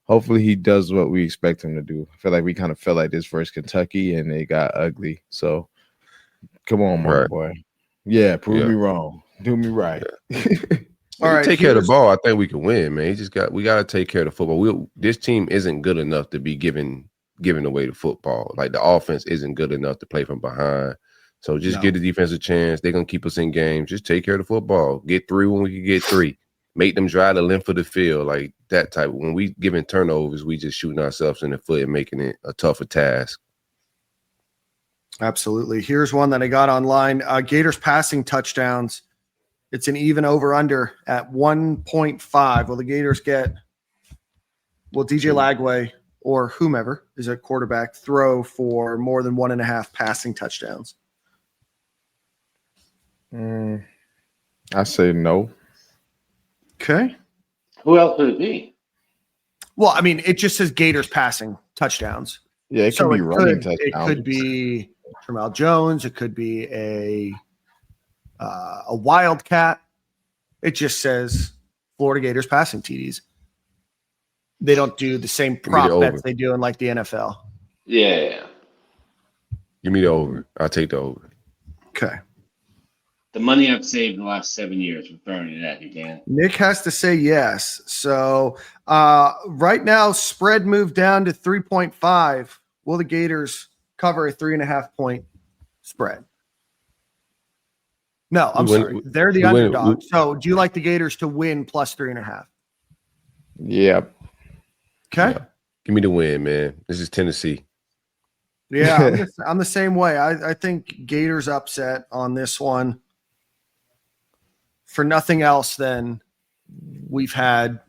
hopefully he does what we expect him to do. I feel like we kind of felt like this versus Kentucky and it got ugly. So come on, my boy. Yeah, prove me wrong. Do me right. Yeah. All right, take care of the ball. I think we can win, man. We got to take care of the football. This team isn't good enough to be giving away the football. Like the offense isn't good enough to play from behind. So just give the defense a chance. They're going to keep us in games. Just take care of the football. Get 3 when we can get 3. Make them drive the length of the field, like that type. When we giving turnovers, we just shooting ourselves in the foot and making it a tougher task. Absolutely. Here's one that I got online. Gators passing touchdowns. It's an even over-under at 1.5. Will the Gators get will DJ Lagway or whomever is a quarterback throw for more than 1.5 passing touchdowns? I say no. Okay. Who else would it be? Well, I mean, it just says Gators passing touchdowns. Yeah, it could be running touchdowns. It could be Tramel Jones. It could be a Wildcat. It just says Florida Gators passing TDs. They don't do the same prop bets they do in like the NFL. Yeah. Give me the over. I'll take the over. Okay. The money I've saved in the last 7 years, we're throwing it at you, Dan. Nick has to say yes. So right now, spread moved down to 3.5. Will the Gators cover a 3.5 point spread? No, I'm sorry. They're the underdog. So do you like the Gators to win plus 3.5? Yeah. Okay. Yeah. Give me the win, man. This is Tennessee. Yeah, I'm the same way. I think Gators upset on this one. For nothing else than we've had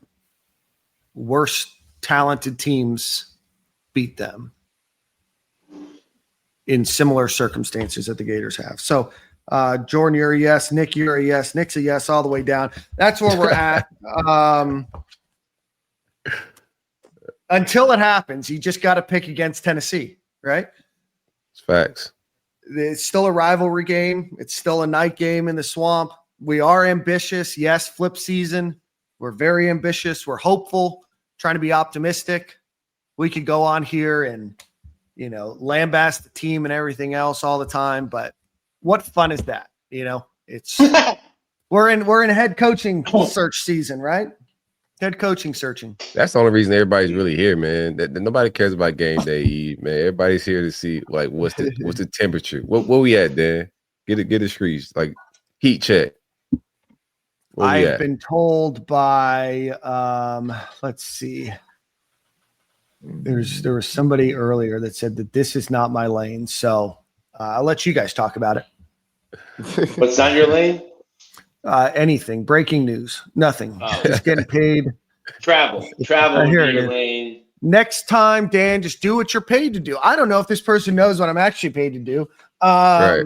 worse talented teams beat them in similar circumstances that the Gators have. So, Jordan, you're a yes. Nick, you're a yes. Nick's a yes all the way down. That's where we're at. Until it happens, you just got to pick against Tennessee, right? It's facts. It's still a rivalry game. It's still a night game in the swamp. We are ambitious. Yes, flip season. We're very ambitious. We're hopeful, trying to be optimistic. We could go on here and, lambast the team and everything else all the time, but what fun is that? It's we're in head coaching search season, right? Head coaching searching. That's the only reason everybody's really here, man. That nobody cares about game day, man. Everybody's here to see like what's the temperature. What we at, Dan? Get a screech, like heat check. I've been told by let's see. There was somebody earlier that said that this is not my lane, so I'll let you guys talk about it. What's not your lane? Anything. Breaking news. Nothing. Just getting paid. Travel would be your lane. Next time, Dan, just do what you're paid to do. I don't know if this person knows what I'm actually paid to do. Right.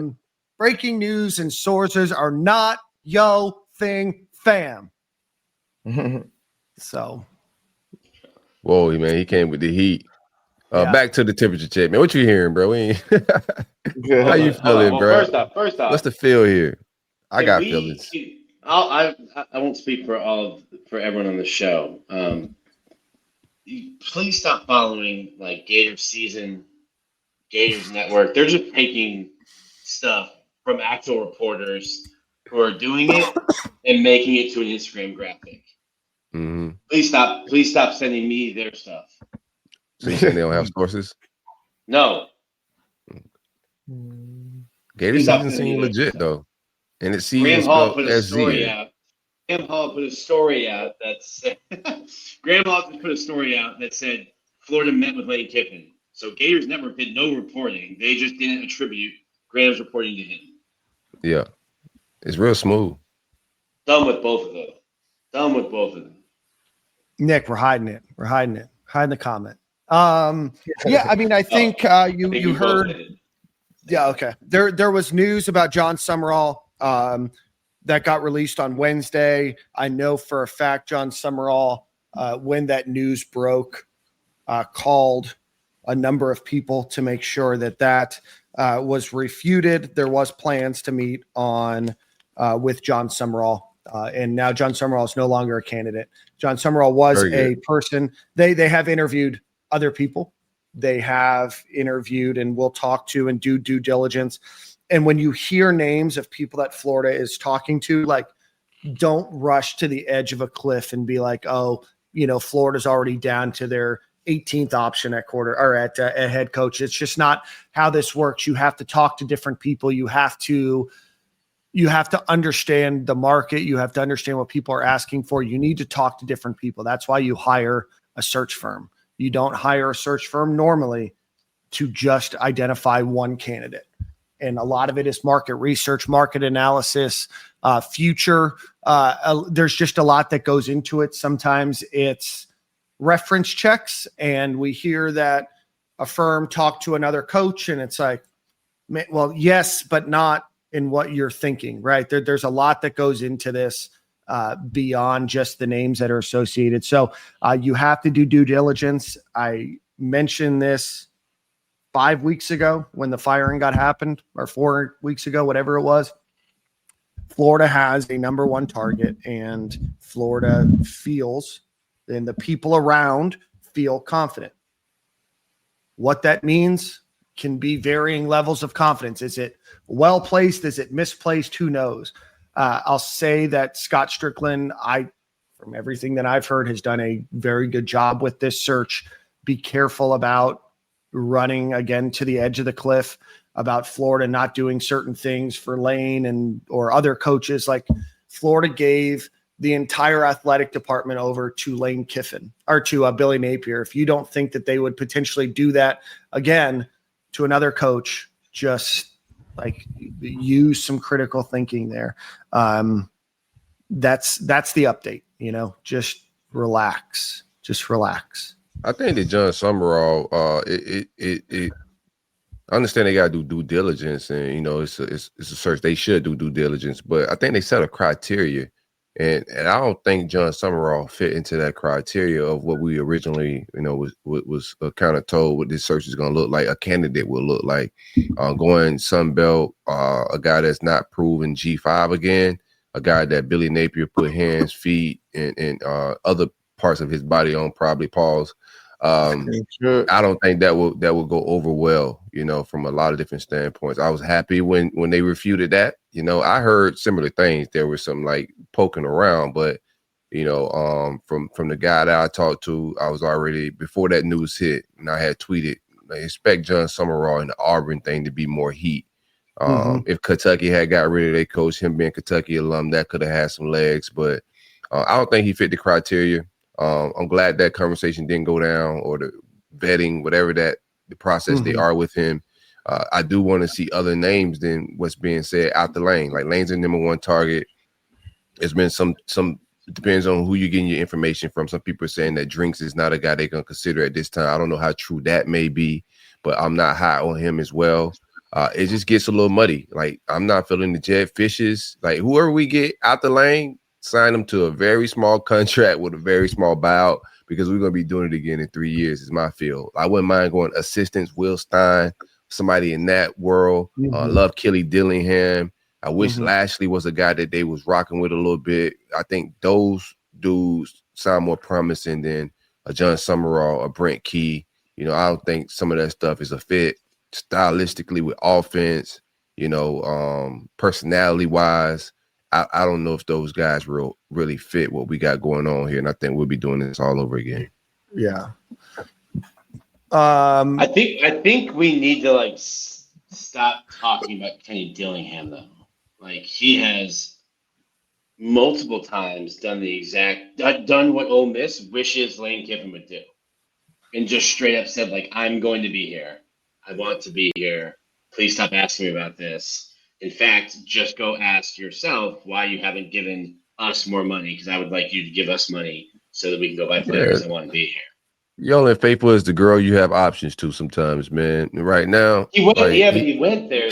Breaking news and sources are not yo thing, fam. So. Whoa, man, he came with the heat. Back to the temperature check, man. What you hearing, bro? How you feeling, bro? First off, what's the feel here? I got feelings. I won't speak for everyone on the show. Please stop following like Gators season, Gators Network. They're just taking stuff from actual reporters who are doing it and making it to an Instagram graphic. Mm-hmm. Please stop sending me their stuff. So you think they don't have sources? No. Gators doesn't seem legit though, and it seems Graham Hall put a story SZ. out. Graham Hall put a story out that said Graham Hall put a story out that said Florida met with Lane Kiffin. So Gators Network did no reporting. They just didn't attribute Graham's reporting to him. Yeah, it's real smooth. Done with both of them. Nick, we're hiding it. Hiding the comment. Yeah, I mean, I think you heard. Yeah, okay. There was news about John Summerall that got released on Wednesday. I know for a fact John Summerall, when that news broke, called a number of people to make sure that was refuted. There was plans to meet on with John Summerall, and now John Summerall is no longer a candidate. John Summerall was a person. They have interviewed other people. They have interviewed and will talk to and do due diligence. And when you hear names of people that Florida is talking to, like, don't rush to the edge of a cliff and be like, oh, Florida's already down to their 18th option at quarter or at head coach. It's just not how this works. You have to talk to different people. You have to understand the market. You have to understand what people are asking for. You need to talk to different people. That's why you hire a search firm. You don't hire a search firm normally to just identify one candidate. And a lot of it is market research, market analysis, future. There's just a lot that goes into it. Sometimes it's reference checks, and we hear that a firm talked to another coach, and it's like, well, yes, but not in what you're thinking, right? There's a lot that goes into this beyond just the names that are associated. So you have to do due diligence. I mentioned this 5 weeks ago when the firing happened, or 4 weeks ago, whatever it was. Florida has a number one target, and Florida feels, and the people around feel confident. What that means can be varying levels of confidence. Is it well placed? Is it misplaced? Who knows? I'll say that Scott Strickland, from everything that I've heard, has done a very good job with this search. Be careful about running again to the edge of the cliff, about Florida not doing certain things for Lane or other coaches. Like, Florida gave the entire athletic department over to Lane Kiffin, or to Billy Napier. If you don't think that they would potentially do that again to another coach, just like use some critical thinking there. That's the update, just relax. I think that John Summerall, I understand they got to do due diligence, and it's a search. They should do due diligence, but I think they set a criteria, and I don't think John Summerall fit into that criteria of what we originally, was kind of told what this search is going to look like. A candidate will look like going Sun Belt, a guy that's not proven G5 again, a guy that Billy Napier put hands, feet, and other parts of his body on, probably paws. I don't think that will go over well, from a lot of different standpoints. I was happy when they refuted that. I heard similar things. There was some like poking around, but from the guy that I talked to, I was already, before that news hit, and I had tweeted, I expect John Summerall and the Auburn thing to be more heat. If Kentucky had got rid of their coach, him being Kentucky alum, that could have had some legs, but I don't think he fit the criteria. I'm glad that conversation didn't go down, or the vetting, whatever the process they are with him. I do want to see other names than what's being said out the lane. Like, Lane's the number one target. There's been some it depends on who you're getting your information from. Some people are saying that Drinks is not a guy they're going to consider at this time. I don't know how true that may be, but I'm not high on him as well. It just gets a little muddy. Like, I'm not feeling the Jed Fishes. Like, whoever we get out the lane, sign them to a very small contract with a very small buyout, because we're going to be doing it again in 3 years, is my feel. I wouldn't mind going assistants, Will Stein, somebody in that world. Love Kelly Dillingham. I wish Lashley was a guy that they was rocking with a little bit. I think those dudes sound more promising than a John Summerall, a Brent Key. I don't think some of that stuff is a fit stylistically with offense, personality-wise. I don't know if those guys really fit what we got going on here, and I think we'll be doing this all over again. Yeah. I think we need to stop talking about Kenny Dillingham, though. Like, he has multiple times done what Ole Miss wishes Lane Kiffin would do, and just straight up said, like, I'm going to be here. I want to be here. Please stop asking me about this. In fact, just go ask yourself why you haven't given us more money, because I would like you to give us money so that we can go buy players that want to be here. You're only faithful as the girl you have options to sometimes, man. Right now. He went, but he went there.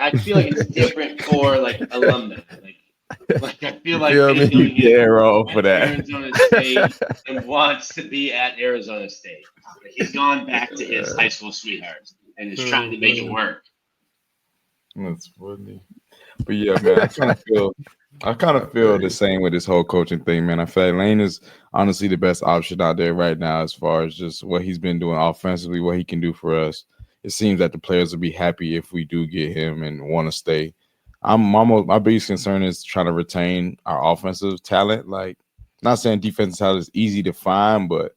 I feel like it's different for, alumni. I feel like wrong for that. Arizona State and wants to be at Arizona State. He's gone back to his high school sweethearts and is trying to make it work. That's funny. But yeah, man, I kind of feel the same with this whole coaching thing, man. I feel like Lane is honestly the best option out there right now, as far as just what he's been doing offensively, what he can do for us. It seems that the players will be happy if we do get him and want to stay. My biggest concern is trying to retain our offensive talent. Like, not saying defensive talent is easy to find, but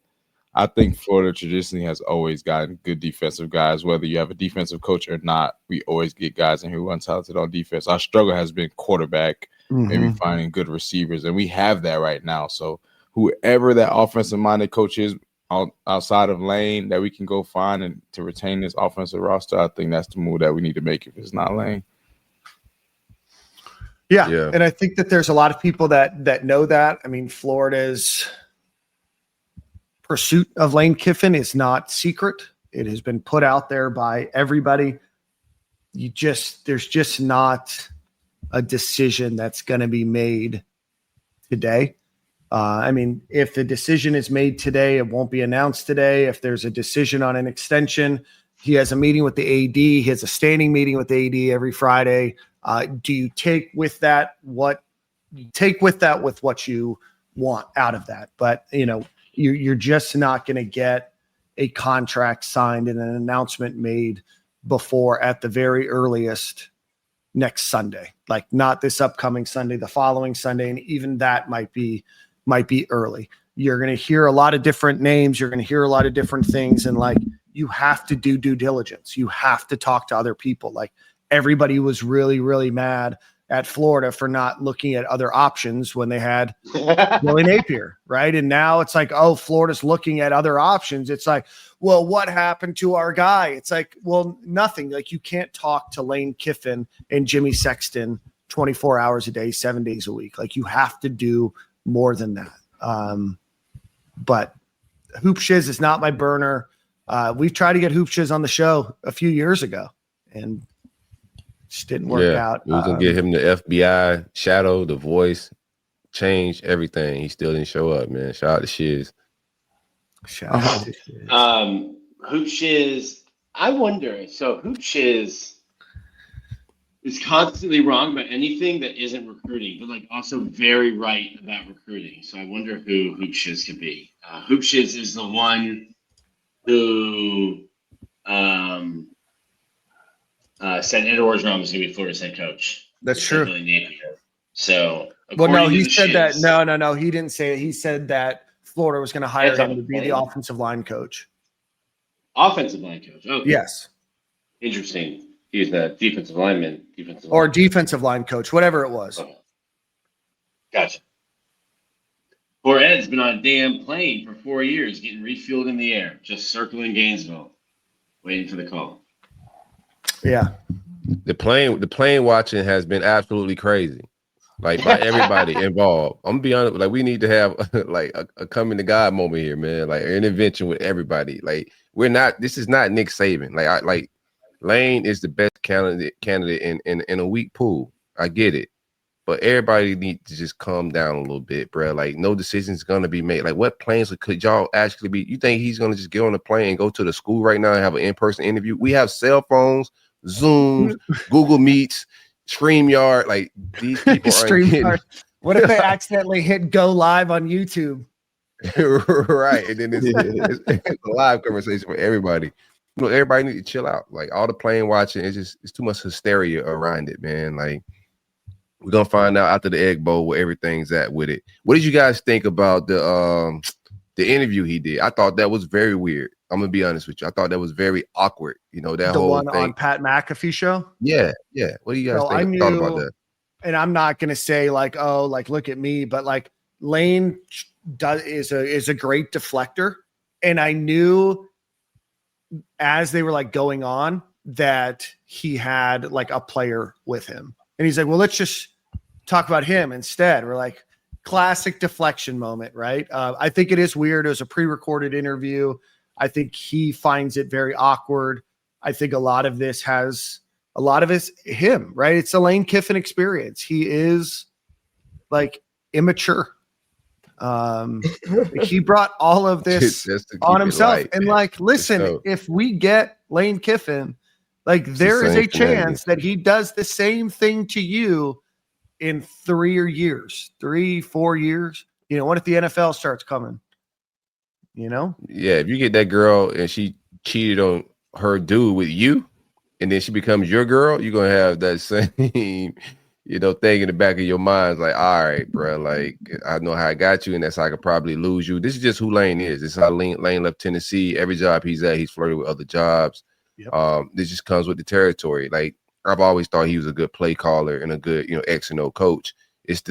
I think Florida traditionally has always gotten good defensive guys. Whether you have a defensive coach or not, we always get guys in here who are talented on defense. Our struggle has been quarterback, maybe finding good receivers, and we have that right now. So whoever that offensive-minded coach is outside of Lane that we can go find and to retain this offensive roster, I think that's the move that we need to make if it's not Lane. Yeah. And I think that there's a lot of people that know that. I mean, Florida's pursuit of Lane Kiffin is not secret. It has been put out there by everybody. There's just not a decision that's going to be made today. I mean, if the decision is made today, it won't be announced today. If there's a decision on an extension, he has a meeting with the AD. He has a standing meeting with the AD every Friday. Do you take with that what you want out of that? But you're just not going to get a contract signed and an announcement made before, at the very earliest, next Sunday. Like, not this upcoming Sunday, the following Sunday, and even that might be early. You're going to hear a lot of different names. You're going to hear a lot of different things, and like, you have to do due diligence. You have to talk to other people. Like, everybody was really, really mad at Florida for not looking at other options when they had Willie Napier, right? And now it's like, oh, Florida's looking at other options. It's like, well, what happened to our guy? It's like, well, nothing. Like, you can't talk to Lane Kiffin and Jimmy Sexton 24 hours a day, 7 days a week. Like, you have to do more than that. But Hoop Shiz is not my burner. We've tried to get Hoop Shiz on the show a few years ago, and just didn't work out. We was gonna get him the FBI shadow, the voice, change everything. He still didn't show up, man. Shout out to Shiz. Shout out to Shiz. Hoop Shiz, I wonder. So Hoop Shiz is constantly wrong about anything that isn't recruiting, but like also very right about recruiting. So I wonder who Hoop Shiz could be. Hoop Shiz is the one who said Ed Orgeron was going to be Florida's head coach. That's true. So, well, no, he said that. No, he didn't say it. He said that Florida was going to hire him to be the offensive line coach. Offensive line coach. Okay. Yes. Interesting. He's the defensive lineman. Defensive line coach, whatever it was. Okay. Gotcha. Poor Ed's been on a damn plane for 4 years, getting refueled in the air, just circling Gainesville, waiting for the call. Yeah. The plane watching has been absolutely crazy. Like, by everybody involved. I'm gonna be honest, like, we need to have like a coming to God moment here, man. Like, an intervention with everybody. Like, this is not Nick Saban. Like Lane is the best candidate in a weak pool. I get it. But everybody needs to just calm down a little bit, bro. Like, no decision's gonna be made. Like, what plans could y'all actually be? You think he's gonna just get on the plane and go to the school right now and have an in-person interview? We have cell phones, Zooms, Google Meets, StreamYard. Like, these people StreamYard. What if they accidentally hit go live on YouTube? Right, and then it's a live conversation for everybody. Everybody need to chill out. Like, all the plane watching, it's too much hysteria around it, man. Like, we're gonna find out after the Egg Bowl where everything's at with it. What did you guys think about the interview he did? I thought that was very weird. I'm gonna be honest with you. I thought that was very awkward. That the whole one thing on Pat McAfee show. Yeah. What do you guys thought about that? And I'm not gonna say like, oh, like, look at me, but like, Lane is a great deflector, and I knew as they were like going on that he had like a player with him. And he's like, well, let's just talk about him instead. We're like, classic deflection moment, right? I think it is weird. It was a pre-recorded interview. I think he finds it very awkward. I think a lot of this is him, right? It's a Lane Kiffin experience. He is like immature. He brought all of this on himself. Light, and like, listen, if we get Lane Kiffin, like, there is a chance that he does the same thing to you in 3 years. What if the NFL starts coming? Yeah, if you get that girl and she cheated on her dude with you, and then she becomes your girl, you're gonna have that same, thing in the back of your mind. Like, all right, bro, like, I know how I got you, and that's how I could probably lose you. This is just who Lane is. This is how Lane left Tennessee. Every job he's at, he's flirted with other jobs. Yep. This just comes with the territory. Like, I've always thought he was a good play caller and a good, X and O coach. It's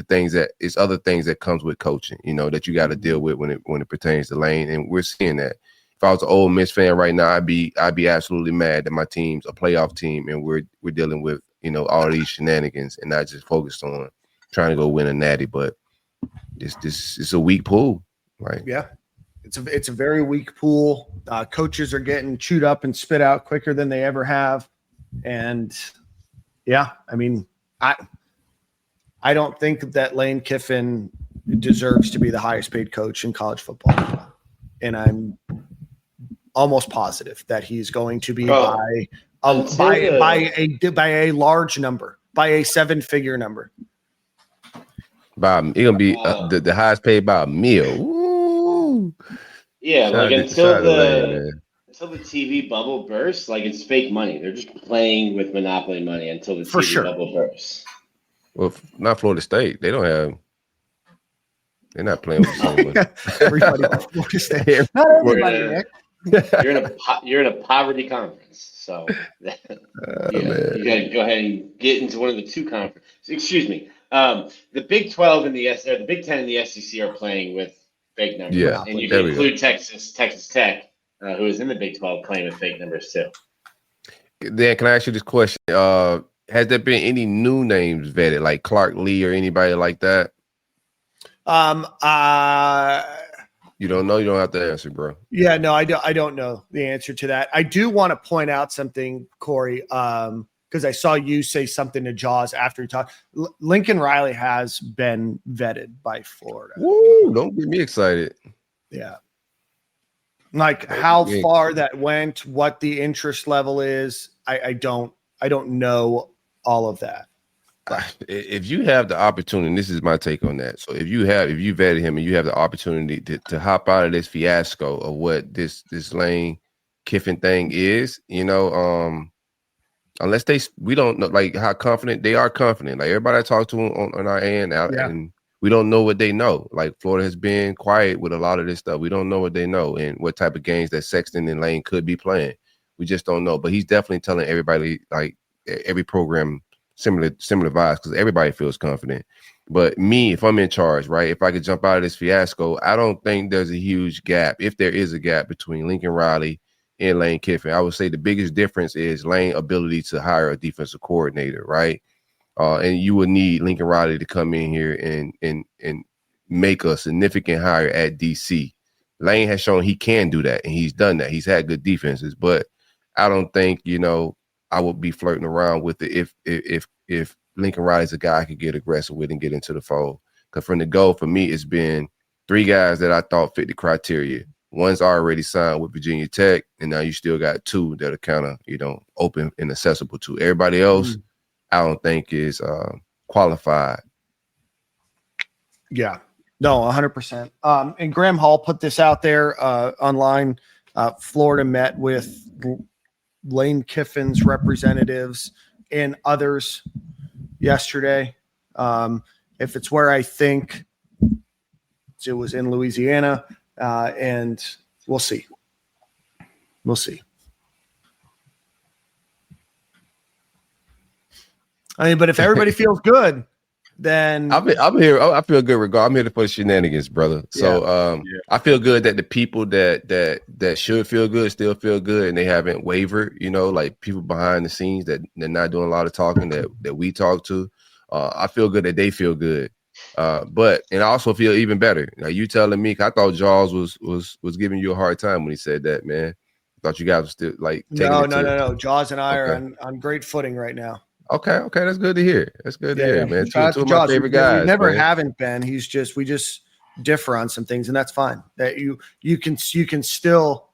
other things that comes with coaching, that you got to deal with when it pertains to Lane. And we're seeing that. If I was an Ole Miss fan right now, I'd be absolutely mad that my team's a playoff team and we're dealing with, all these shenanigans and not just focused on trying to go win a natty. But this is a weak pool, right? Yeah. it's a very weak pool. Coaches are getting chewed up and spit out quicker than they ever have. And yeah, I mean, I don't think that Lane Kiffin deserves to be the highest paid coach in college football. And I'm almost positive that he's going to be by a large number, by a 7-figure number. Bob, it's gonna be the highest paid by a meal. Woo. Yeah, Shout like out until to Lane, man. the TV bubble bursts, like it's fake money. They're just playing with monopoly money until the TV bubble bursts. Well, not Florida State. They don't have. They're not playing with someone. Everybody but Florida State. Not everybody, Nick. You're in a poverty conference, so you got to go ahead and get into one of the two conferences. Excuse me. The Big 12 and the Big 10 and the SEC are playing with fake numbers. Yeah, and you can include Texas Tech, who is in the Big 12, playing with fake numbers too. Dan, can I ask you this question? Has there been any new names vetted, like Clark Lee or anybody like that? You don't know? You don't have to answer, bro. Yeah, no, I don't know the answer to that. I do want to point out something, Corey, because I saw you say something to Jaws after you talked. Lincoln Riley has been vetted by Florida. Woo, don't get me excited. Yeah. Like how far that went, what the interest level is, I don't know all of that. If you have the opportunity, this is my take on that. So if you vetted him and you have the opportunity to hop out of this fiasco of what this Lane Kiffin thing is, unless we don't know like how confident they are confident. Like everybody I talk to on our end out, and we don't know what they know. Like Florida has been quiet with a lot of this stuff. We don't know what they know and what type of games that Sexton and Lane could be playing. We just don't know. But he's definitely telling everybody, like every program, similar vibes because everybody feels confident. But me, if I'm in charge, right, if I could jump out of this fiasco, I don't think there's a huge gap. If there is a gap between Lincoln Riley and Lane Kiffin, I would say the biggest difference is Lane's ability to hire a defensive coordinator, right? And you would need Lincoln Riley to come in here and make a significant hire at DC. Lane has shown he can do that, and he's done that. He's had good defenses, but I don't think, I would be flirting around with it if Lincoln Riley's a guy I could get aggressive with and get into the fold. Because from the go, for me, it's been 3 guys that I thought fit the criteria. One's already signed with Virginia Tech, and now you still got 2 that are kind of, open and accessible to. Everybody else, I don't think is qualified. Yeah. No, 100%. And Graham Hall put this out there online. Florida met with Lane Kiffin's representatives and others yesterday. If it's where I think it was in Louisiana, and we'll see. We'll see. I mean, but if everybody feels good, then I'm here. I feel good. I'm here for the shenanigans, brother. So I feel good that the people that should feel good still feel good, and they haven't wavered. Like people behind the scenes that they're not doing a lot of talking that we talk to. I feel good that they feel good. And I also feel even better. Now you telling me, 'cause I thought Jaws was giving you a hard time when he said that, man. I thought you guys were still like taking no. Jaws and I are on great footing right now. Okay, that's good to hear. That's good to hear, man. Two of my favorite guys. We never haven't been. We just differ on some things, and that's fine. That you can still,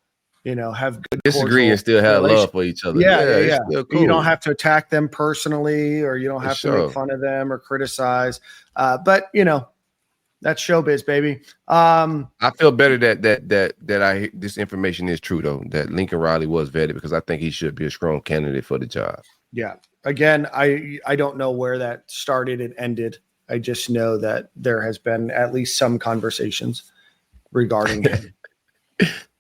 have good disagree and still have love for each other. Yeah. Cool. You don't have to attack them personally, or you don't have to make fun of them or criticize. But that's showbiz, baby. I feel better that this information is true though. That Lincoln Riley was vetted because I think he should be a strong candidate for the job. Yeah. Again, I don't know where that started and ended. I just know that there has been at least some conversations regarding him.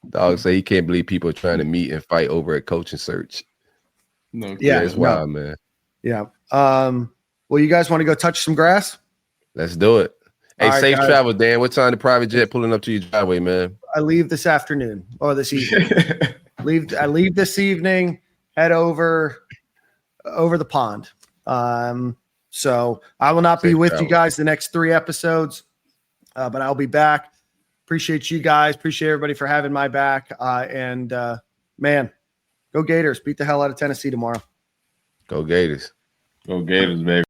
Dog say he can't believe people are trying to meet and fight over a coaching search. No, it's wild, man. Yeah. Well, you guys want to go touch some grass? Let's do it. Hey, right, safe guys. travel, Dan. What time the private jet pulling up to your driveway, man? I leave this afternoon or this evening. I leave this evening, head over the pond. So I will not be with you guys the next 3 episodes, but I'll be back Appreciate you guys. Appreciate everybody for having my back. Man, go Gators. Beat the hell out of Tennessee tomorrow. Go Gators. Go Gators, baby.